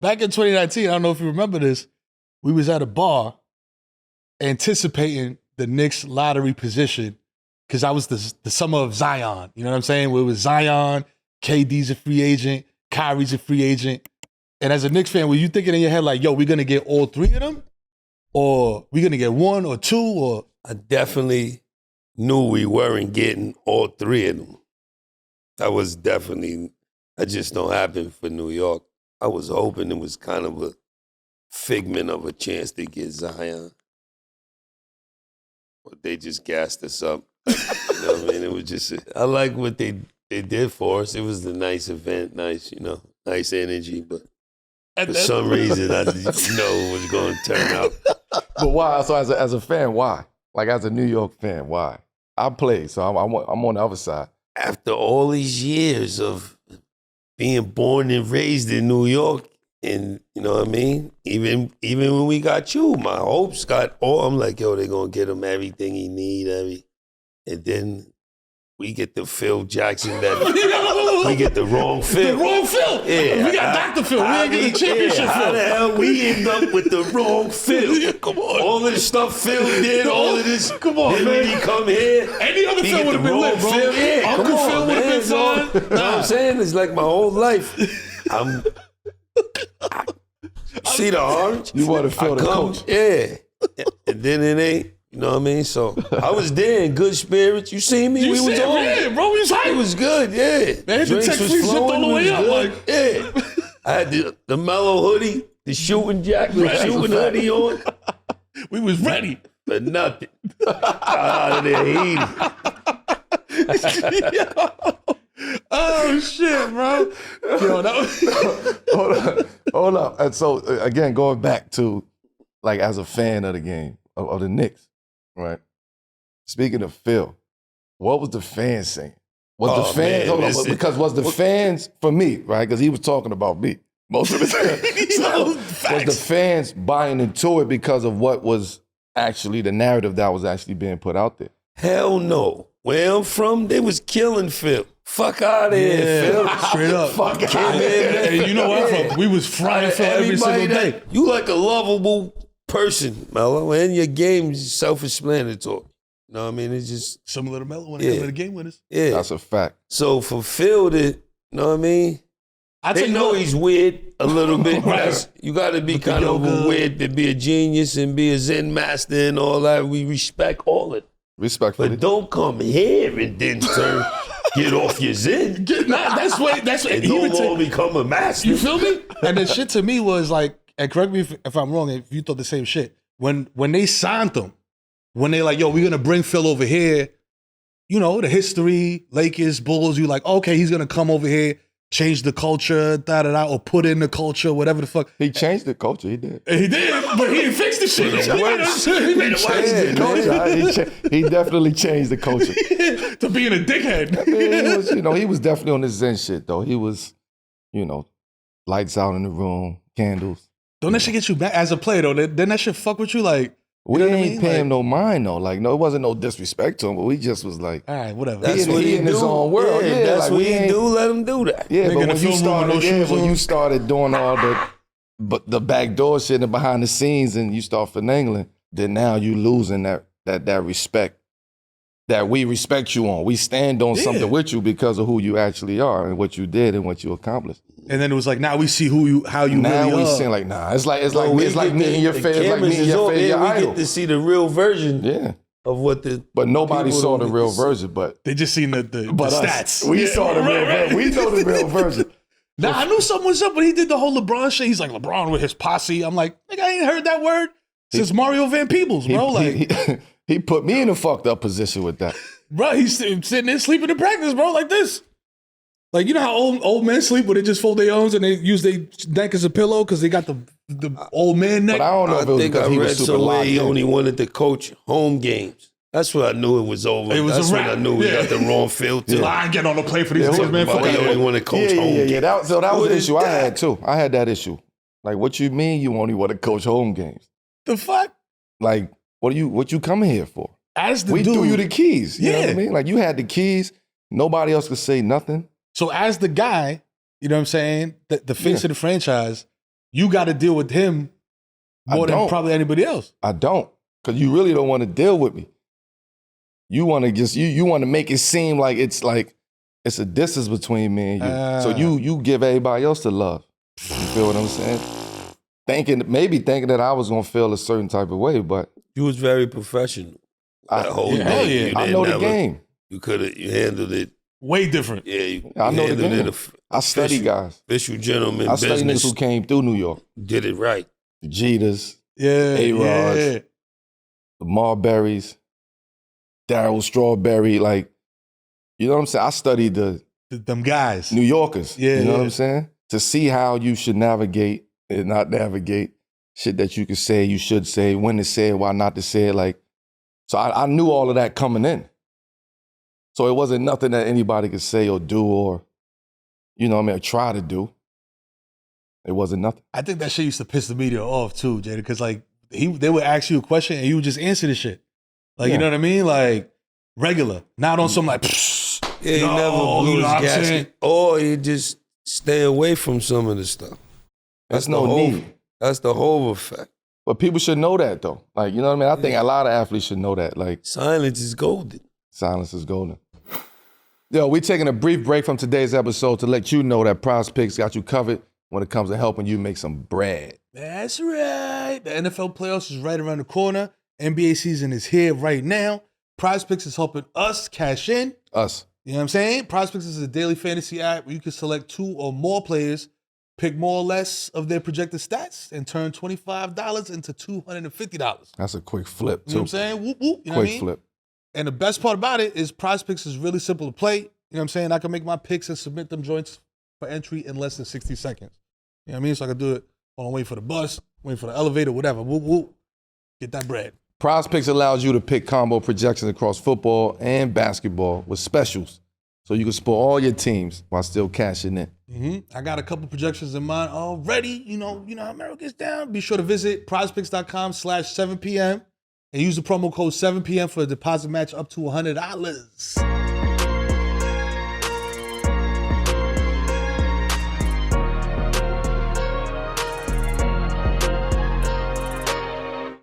back in 2019, I don't know if you remember this, we was at a bar anticipating the Knicks lottery position because I was the summer of Zion. You know what I'm saying? Where it was Zion, KD's a free agent, Kyrie's a free agent. And as a Knicks fan, were you thinking in your head like, yo, we're going to get all three of them? Or we're going to get one or two? Or I definitely knew we weren't getting all three of them. That just don't happen for New York. I was hoping it was kind of a figment of a chance to get Zion. But they just gassed us up. You know what I mean? It was just, I like what they did for us. It was a nice event, nice energy, but for some reason I didn't know it was going to turn out. But why? So as a fan, why? Like as a New York fan, why? I played, so I'm on the other side. After all these years of being born and raised in New York, and you know what I mean? Even when we got you, my hopes got all, I'm like, yo, they're going to get him everything he need, and then we get the Phil Jackson we get the wrong Phil. The wrong Phil. Yeah. We got Dr. Phil. We ain't get the championship Phil. How the hell we end up with the wrong Phil? Yeah, come on. All this stuff Phil did, all of this. Come on, then man. when he come here, Any other Phil would have been lit, bro. Phil. Yeah, Uncle Phil would have been fine. You know what I'm saying? It's like my whole life. See the orange? You want to feel the coach. Yeah. And then it ain't. You know what I mean? So I was there in good spirits. You see me? You we was said, on. yeah, bro, we was hype. It was good, yeah. Man, the tech was fleet zipped all the way up. Like, yeah. I had the Melo hoodie, the shooting jacket, the shooting hoodie on. We was ready. For nothing. Out of there eating. Oh, shit, bro. Yo, that was... Hold up. And so, again, going back to, like, as a fan of the game, of the Knicks, right? Speaking of Phil, what was the fans saying? Was the fans, was the fans, for me, right? Because he was talking about me most of the time. So, was the fans buying into it because of what was actually the narrative that was actually being put out there? Hell no. Where I'm from, they was killing Phil. Fuck out of here, Phil. Straight up. Fuck out of here. Hey, you know where I'm from? We was frying Phil every single day. You like a lovable person, Melo, and your game is self-explanatory. You know what I mean? It's just similar to Melo when it comes to the game winners. Yeah. That's a fact. So for Phil to, you know what I mean? They know he's weird a little bit. Right. You got to be kind of weird to be a genius and be a Zen Master and all that. We respect all it. Respectfully. But don't come here and then get off your Zen. That's what and no more become a master. You feel me? And the shit to me was like, and correct me if I'm wrong, if you thought the same shit. When they signed them, when they like, yo, we're going to bring Phil over here, you know, the history, Lakers, Bulls, you like, okay, he's going to come over here, change the culture, da-da-da, or put in the culture, whatever the fuck. He changed the culture, he did. He did, but he didn't fix the shit. He made it worse. He definitely changed the culture. To being a dickhead. I mean, he was definitely on this Zen shit, though. He was, lights out in the room, candles. Don't that shit get you back as a player, though? Then that shit fuck with you, like... We ain't paying him no mind, though. Like, no, it wasn't no disrespect to him, but we just was like... All right, whatever. That's what he in his own world. Yeah, that's what he do. Let him do that. Yeah, but when you started doing all the backdoor shit and behind the scenes and you start finagling, then now you losing that respect that we respect you on. We stand on something with you because of who you actually are and what you did and what you accomplished. And then it was like, now we see how you now really are. Now we see like, nah, it's like me and your favorite, We idol. get to see the real version of what the... But nobody saw the real version, but... They just seen the stats. We saw the real version. We know the real version. Now, I knew something was up, but he did the whole LeBron shit. He's like, LeBron with his posse. I'm like, nigga, I ain't heard that word since Mario Van Peebles, bro. He put me in a fucked up position with that. Bro, he's sitting there sleeping in practice, bro, like this. Like, you know how old men sleep where they just fold their arms and they use their neck as a pillow because they got the old man neck? But I don't know if it was because he was super locked in. He only wanted to coach home games. That's when I knew it was over. That's when I knew we got the wrong feel to it. I ain't getting on the play for these niggas, man. He only want to coach home games. Yeah, so that was an issue I had, too. I had that issue. Like, what you mean you only want to coach home games? The fuck? Like, what you coming here for? We threw you the keys. You know what I mean? Like, you had the keys. Nobody else could say nothing. So as the guy, you know what I'm saying, the face of the franchise, you got to deal with him more than probably anybody else. I don't, because you really don't want to deal with me. You want to just you want to make it seem like it's a distance between me and you. So you give everybody else the love. You feel what I'm saying? Maybe thinking that I was gonna feel a certain type of way, but you was very professional. That whole day, I know the game. You handled it way different. Yeah, I know the game. I study guys. Official gentleman. I study niggas who came through New York. Did it right. The Jeters, A-Rods, the Marburys, Darryl Strawberry, like, you know what I'm saying? I studied them guys. New Yorkers. Yeah, you know what I'm saying? To see how you should navigate and not navigate shit that you could say, you should say, when to say it, why not to say it. Like, so I knew all of that coming in. So it wasn't nothing that anybody could say or do or, you know what I mean, or try to do. It wasn't nothing. I think that shit used to piss the media off too, Jada, because like they would ask you a question and you would just answer the shit. Like, you know what I mean? Like, regular. Not on some like, yeah, you never blew his gasket. Or you just stay away from some of the stuff. That's no need. That's the whole effect. But people should know that though. Like, you know what I mean? I think a lot of athletes should know that. Like, silence is golden. Silence is golden. Yo, we're taking a brief break from today's episode to let you know that Prize Picks got you covered when it comes to helping you make some bread. That's right. The NFL playoffs is right around the corner. NBA season is here right now. Prize Picks is helping us cash in. Us. You know what I'm saying? Prize Picks is a daily fantasy app where you can select 2 or more players, pick more or less of their projected stats, and turn $25 into $250. That's a quick flip, too. You know what I'm saying? Whoop, whoop. You know what I mean? Flip. And the best part about it is Prize Picks is really simple to play. You know what I'm saying? I can make my picks and submit them joints for entry in less than 60 seconds. You know what I mean? So I can do it while I'm waiting for the bus, waiting for the elevator, whatever. Whoop, whoop. Get that bread. Prize Picks allows you to pick combo projections across football and basketball with specials. So you can support all your teams while still cashing in. Mm-hmm. I got a couple projections in mind already. You know how Melo gets down. Be sure to visit prizepicks.com/7pm and use the promo code 7pm for a deposit match up to $100.